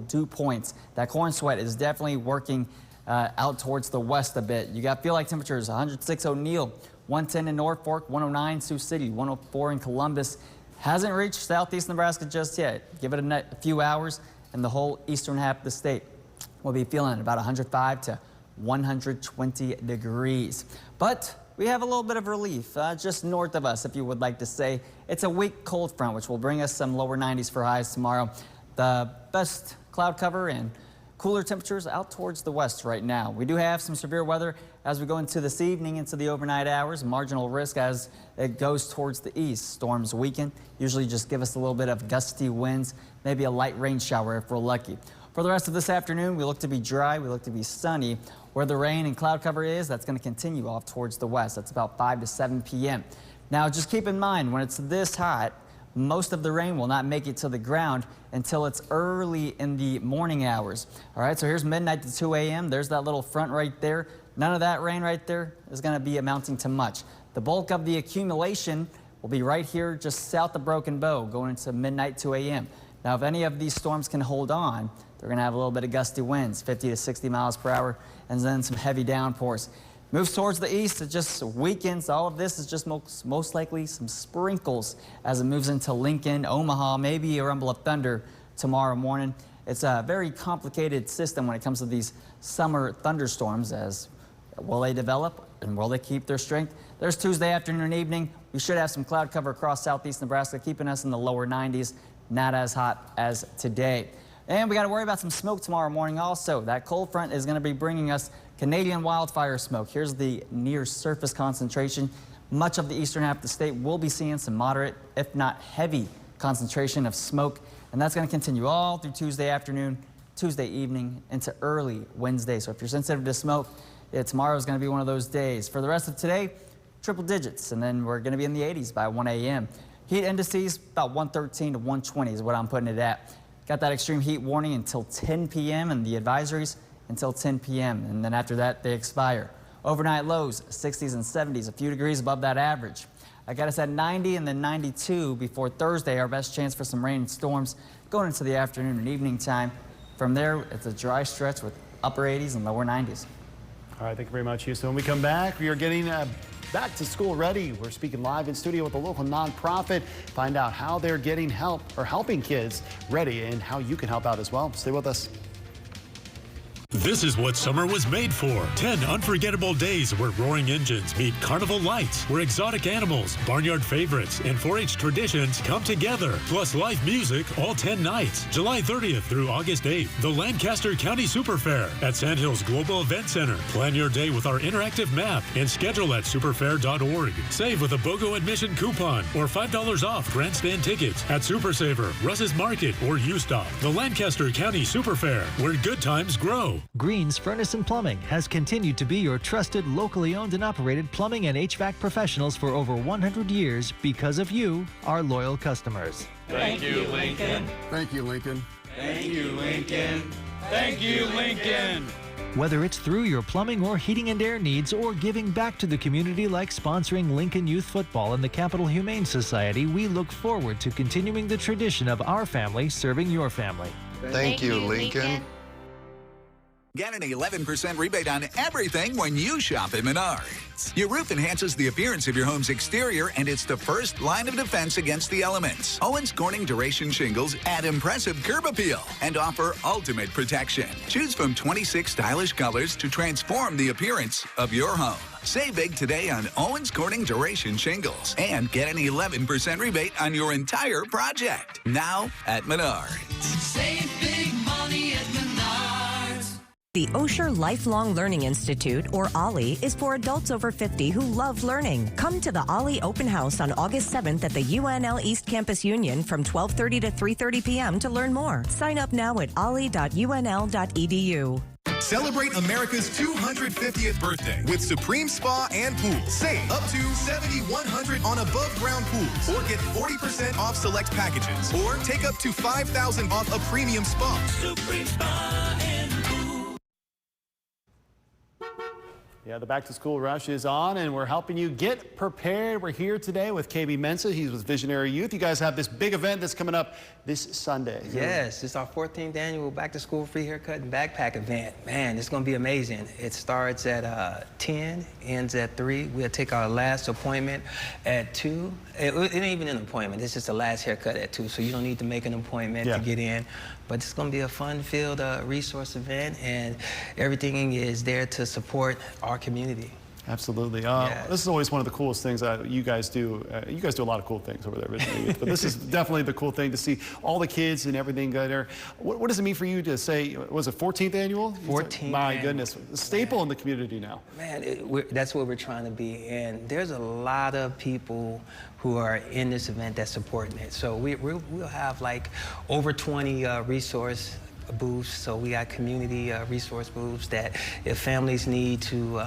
dew points. That corn sweat is definitely working out towards the west a bit. You got feel like temperatures 106 O'Neill, 110 in Norfolk, 109 Sioux City, 104 in Columbus. Hasn't reached southeast Nebraska just yet. Give it a few hours and the whole eastern half of the state will be feeling about 105 to 120 degrees. But we have a little bit of relief just north of us, if you would like to say. It's a weak cold front, which will bring us some lower 90s for highs tomorrow. The best cloud cover and cooler temperatures out towards the west right now. We do have some severe weather as we go into this evening, into the overnight hours. Marginal risk as it goes towards the east. Storms weaken, usually just give us a little bit of gusty winds, maybe a light rain shower if we're lucky. For the rest of this afternoon, we look to be dry, we look to be sunny. Where the rain and cloud cover is, that's going to continue off towards the west. That's about 5 to 7 p.m. Now, just keep in mind, when it's this hot, most of the rain will not make it to the ground until it's early in the morning hours. All right, so here's midnight to 2 a.m. There's that little front right there. None of that rain right there is going to be amounting to much. The bulk of the accumulation will be right here just south of Broken Bow, going into midnight 2 a.m. Now, if any of these storms can hold on, they're going to have a little bit of gusty winds, 50 to 60 miles per hour, and then some heavy downpours. Moves towards the east, it just weakens. All of this is just most likely some sprinkles as it moves into Lincoln, Omaha, maybe a rumble of thunder tomorrow morning. It's a very complicated system when it comes to these summer thunderstorms, as will they develop and will they keep their strength? There's Tuesday afternoon and evening. We should have some cloud cover across southeast Nebraska, keeping us in the lower 90s, not as hot as today. And we got to worry about some smoke tomorrow morning also. That cold front is going to be bringing us Canadian wildfire smoke. Here's the near surface concentration. Much of the eastern half of the state will be seeing some moderate, if not heavy, concentration of smoke. And that's going to continue all through Tuesday afternoon, Tuesday evening, into early Wednesday. So if you're sensitive to smoke, tomorrow is going to be one of those days. For the rest of today, triple digits. And then we're going to be in the 80s by 1 a.m. Heat indices about 113 to 120 is what I'm putting it at. Got that extreme heat warning until 10 p.m. and the advisories until 10 p.m. And then after that, they expire. Overnight lows, 60s and 70s, a few degrees above that average. I got us at 90 and then 92 before Thursday, our best chance for some rain and storms going into the afternoon and evening time. From there, it's a dry stretch with upper 80s and lower 90s. All right, thank you very much, Houston. When we come back, we are getting back to school ready. We're speaking live in studio with a local nonprofit. Find out how they're getting help or helping kids ready and how you can help out as well. Stay with us. This is what summer was made for. 10 unforgettable days where roaring engines meet carnival lights, where exotic animals, barnyard favorites, and 4-H traditions come together. Plus live music all 10 nights. July 30th through August 8th, the Lancaster County Super Fair at Sandhills Global Event Center. Plan your day with our interactive map and schedule at superfair.org. Save with a BOGO admission coupon or $5 off grandstand tickets at Super Saver, Russ's Market, or U-Stop. The Lancaster County Super Fair, where good times grow. Green's Furnace and Plumbing has continued to be your trusted, locally owned and operated plumbing and HVAC professionals for over 100 years because of you, our loyal customers. Thank you, Lincoln. Thank you, Lincoln. Thank you, Lincoln. Thank you, Lincoln. Whether it's through your plumbing or heating and air needs or giving back to the community like sponsoring Lincoln Youth Football and the Capital Humane Society, we look forward to continuing the tradition of our family serving your family. Thank you, Lincoln. Get an 11% rebate on everything when you shop at Menards. Your roof enhances the appearance of your home's exterior, and it's the first line of defense against the elements. Owens Corning Duration shingles add impressive curb appeal and offer ultimate protection. Choose from 26 stylish colors to transform the appearance of your home. Save big today on Owens Corning Duration shingles and get an 11% rebate on your entire project. Now at Menards. Save big money at Menards. The Osher Lifelong Learning Institute, or OLLI, is for adults over 50 who love learning. Come to the OLLI Open House on August 7th at the UNL East Campus Union from 12:30 to 3:30 p.m. to learn more. Sign up now at olli.unl.edu. Celebrate America's 250th birthday with Supreme Spa and Pool. Save up to $7,100 on above-ground pools, or get 40% off select packages, or take up to $5,000 off a premium spa. Supreme Spa and Pool. Yeah, the back-to-school rush is on, and we're helping you get prepared. We're here today with KB Mensah. He's with Visionary Youth. You guys have this big event that's coming up this Sunday. Yes, it's our 14th annual back-to-school free haircut and backpack event. Man, it's going to be amazing. It starts at 10, ends at 3. We'll take our last appointment at 2. It ain't even an appointment. It's just the last haircut at 2, so you don't need to make an appointment to get in. But it's going to be a fun-filled resource event, and everything is there to support our community. Absolutely. This is always one of the coolest things that you guys do. You guys do a lot of cool things over there, but this is definitely the cool thing to see all the kids and everything there. What does it mean for you to say, was it 14th annual? 14th. My goodness. A staple in the community now. Man, that's what we're trying to be. And there's a lot of people who are in this event that's supporting it. So we'll have like over 20 resource booths. So we got community resource booths that if families need to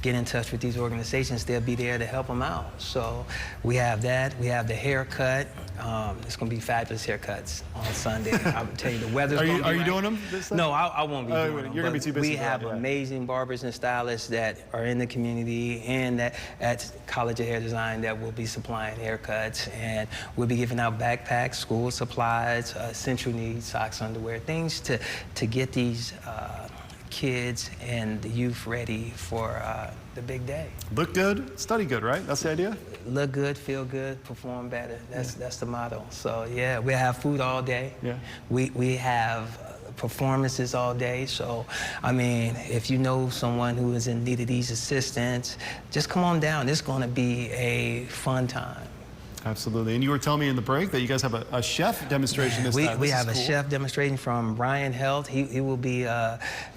get in touch with these organizations, they'll be there to help them out. So we have that. We have the haircut. It's going to be fabulous haircuts on Sunday. I'll tell you, the weather's going to be Are you doing them this time? No, I won't be doing them. You're going to be too busy. We have amazing barbers and stylists that are in the community and that at College of Hair Design that will be supplying haircuts. And we'll be giving out backpacks, school supplies, essential needs, socks, underwear, things to get these kids and the youth ready for the big day. Look good, study good, right? That's the idea? Look good, feel good, perform better. That's the motto. So yeah, we have food all day. Yeah. We have performances all day. So, I mean, if you know someone who is in need of these assistance, just come on down. It's going to be a fun time. Absolutely. And you were telling me in the break that you guys have a chef demonstration this time. We have a chef demonstration from Ryan Health. He will be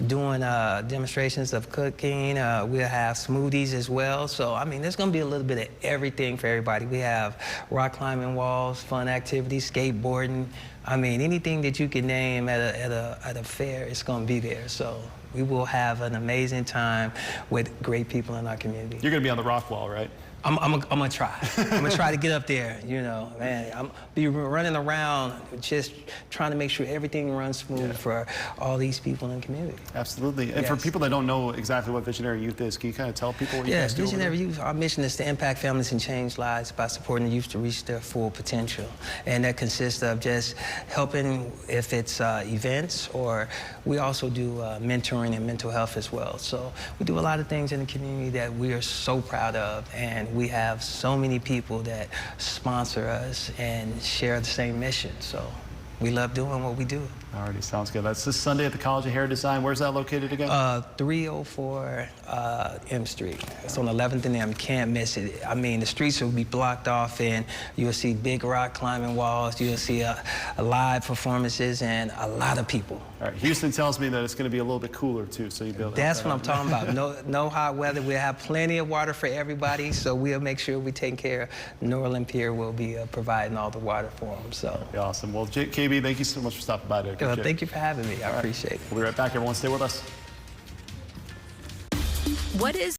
doing demonstrations of cooking. We'll have smoothies as well. So, I mean, there's going to be a little bit of everything for everybody. We have rock climbing walls, fun activities, skateboarding. I mean, anything that you can name at a fair, it's going to be there. So we will have an amazing time with great people in our community. You're going to be on the rock wall, right? I'm gonna try. I'm gonna try to get up there, you know, man. I'm be running around just trying to make sure everything runs smooth for all these people in the community. Absolutely. And for people that don't know exactly what Visionary Youth is, can you kind of tell people what you guys do? Visionary Youth, our mission is to impact families and change lives by supporting the youth to reach their full potential. And that consists of just helping if it's events, or we also do mentoring and mental health as well. So we do a lot of things in the community that we are so proud of, and we have so many people that sponsor us and share the same mission. So we love doing what we do. Alrighty, sounds good. That's this Sunday at the College of Hair Design. Where's that located again? 304 M Street. It's on 11th and M. Can't miss it. I mean, the streets will be blocked off, and you'll see big rock climbing walls. You'll see live performances and a lot of people. All right, Houston tells me that it's going to be a little bit cooler too, so you'll be able to. That's what I'm talking about. No hot weather. We'll have plenty of water for everybody, so we'll make sure we take care. Norland Pier will be providing all the water for them. So awesome. Well, KB, thank you so much for stopping by today. Thank you for having me. I appreciate it. We'll be right back. Everyone, stay with us. What is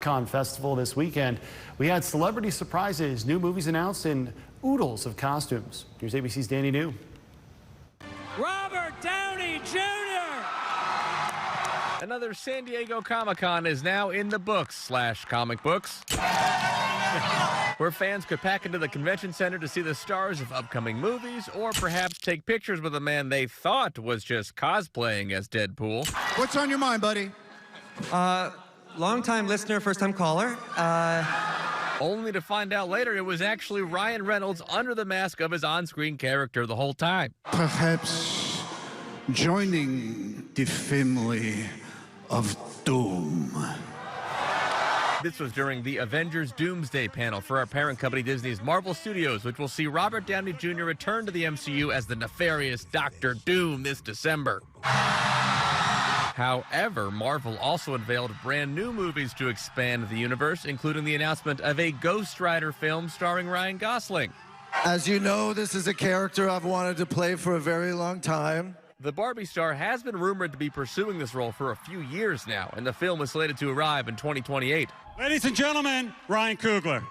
Con Festival this weekend. We had celebrity surprises, new movies announced, and oodles of costumes. Here's ABC's Danny New. Robert Downey Jr. Another San Diego Comic-Con is now in the books / comic books, where fans could pack into the convention center to see the stars of upcoming movies, or perhaps take pictures with a man they thought was just cosplaying as Deadpool. What's on your mind, buddy? Long-time listener, first-time caller. Only to find out later it was actually Ryan Reynolds under the mask of his on-screen character the whole time. Perhaps joining the family of Doom. This was during the Avengers Doomsday panel for our parent company Disney's Marvel Studios, which will see Robert Downey Jr. return to the MCU as the nefarious Dr. Doom this December. However, Marvel also unveiled brand new movies to expand the universe, including the announcement of a Ghost Rider film starring Ryan Gosling. As you know, this is a character I've wanted to play for a very long time. The Barbie star has been rumored to be pursuing this role for a few years now, and the film is slated to arrive in 2028. Ladies and gentlemen, Ryan Coogler.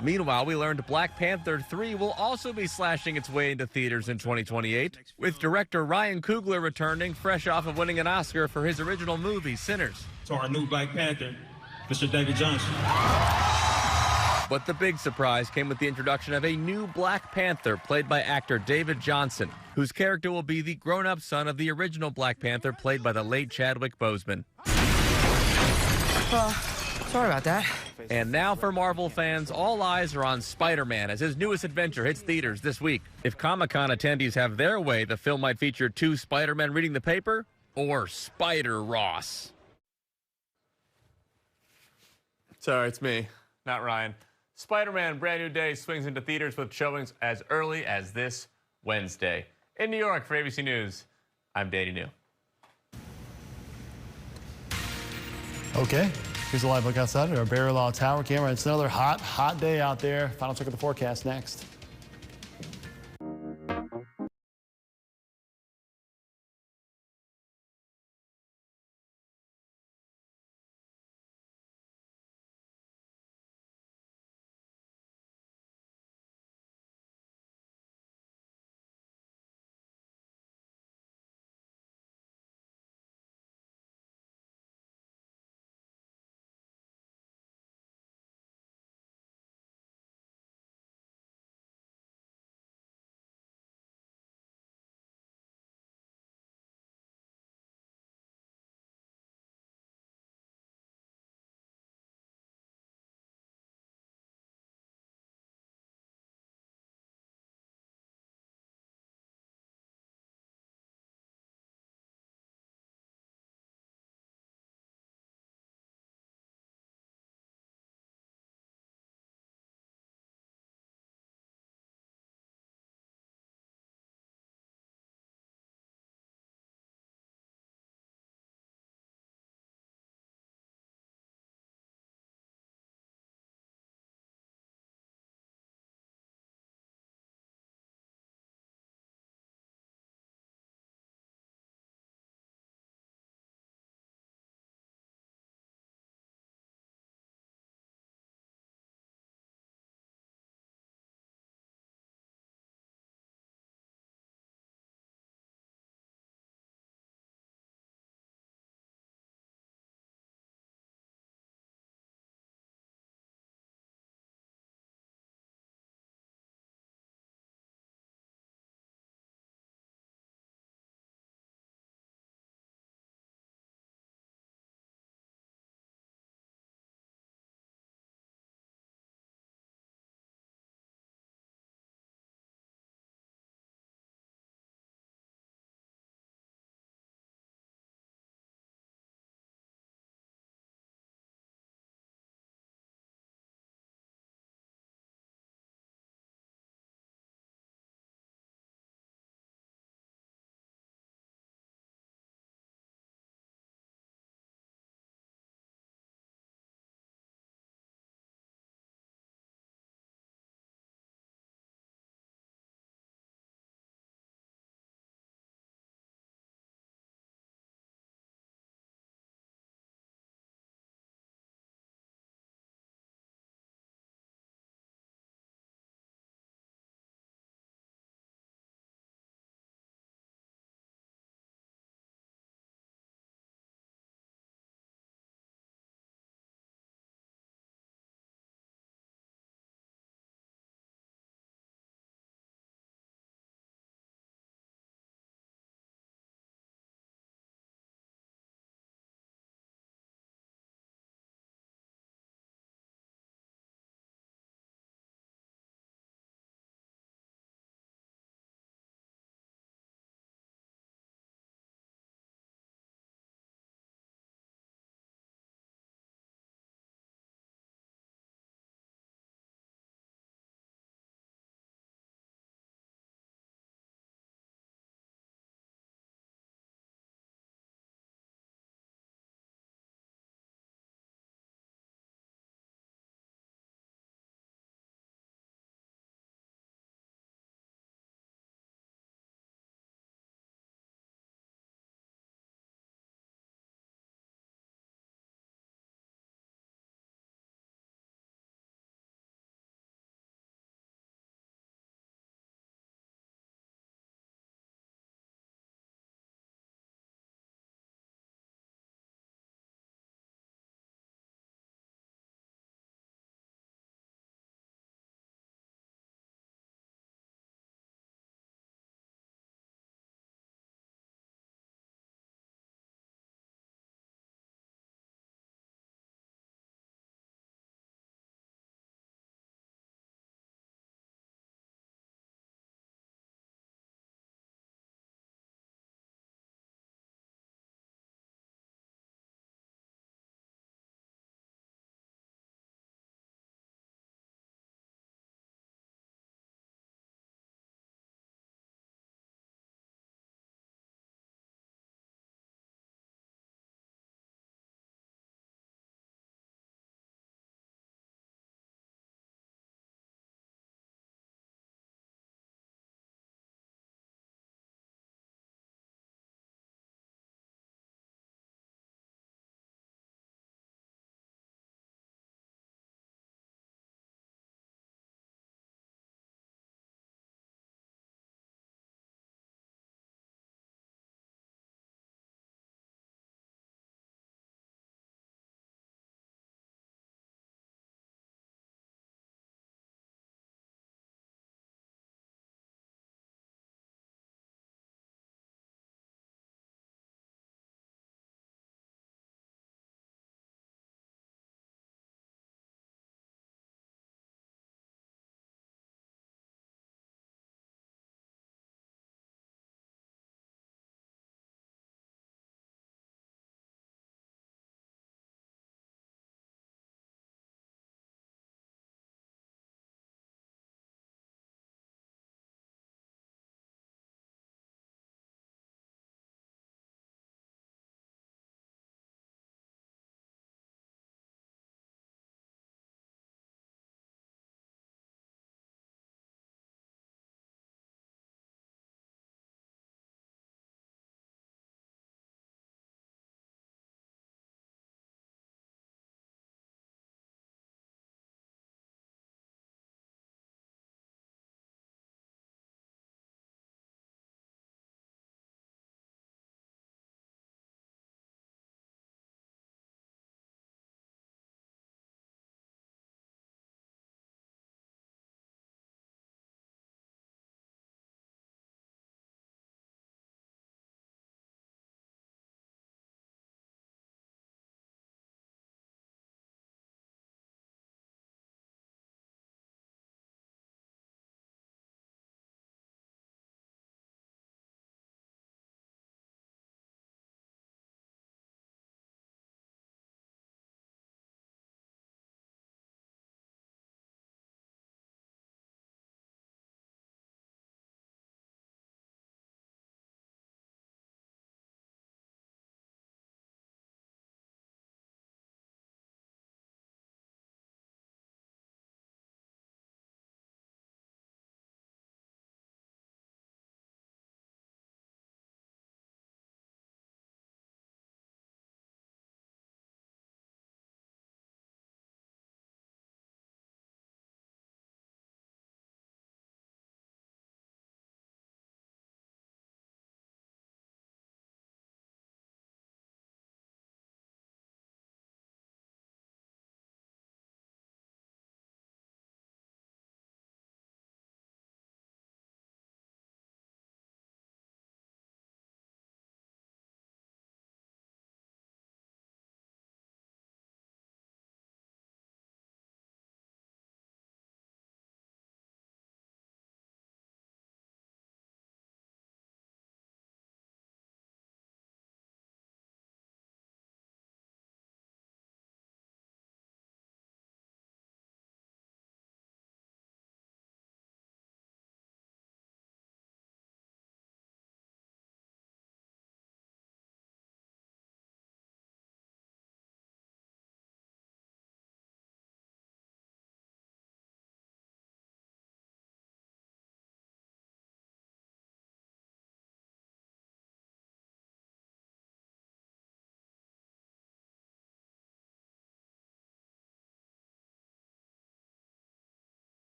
Meanwhile, we learned Black Panther 3 will also be slashing its way into theaters in 2028, with director Ryan Coogler returning fresh off of winning an Oscar for his original movie, Sinners. To our new Black Panther, Mr. David Johnson. But the big surprise came with the introduction of a new Black Panther played by actor David Johnson, whose character will be the grown-up son of the original Black Panther played by the late Chadwick Boseman. Sorry about that. And now for Marvel fans, all eyes are on Spider-Man as his newest adventure hits theaters this week. If Comic-Con attendees have their way, the film might feature 2 Spider-Men reading the paper or Spider-Ross. Sorry, it's me, not Ryan. Spider-Man Brand New Day swings into theaters with showings as early as this Wednesday. In New York for ABC News, I'm Danny New. Okay, here's a live look outside at our Barry Law Tower camera. It's another hot day out there. Final check of the forecast next.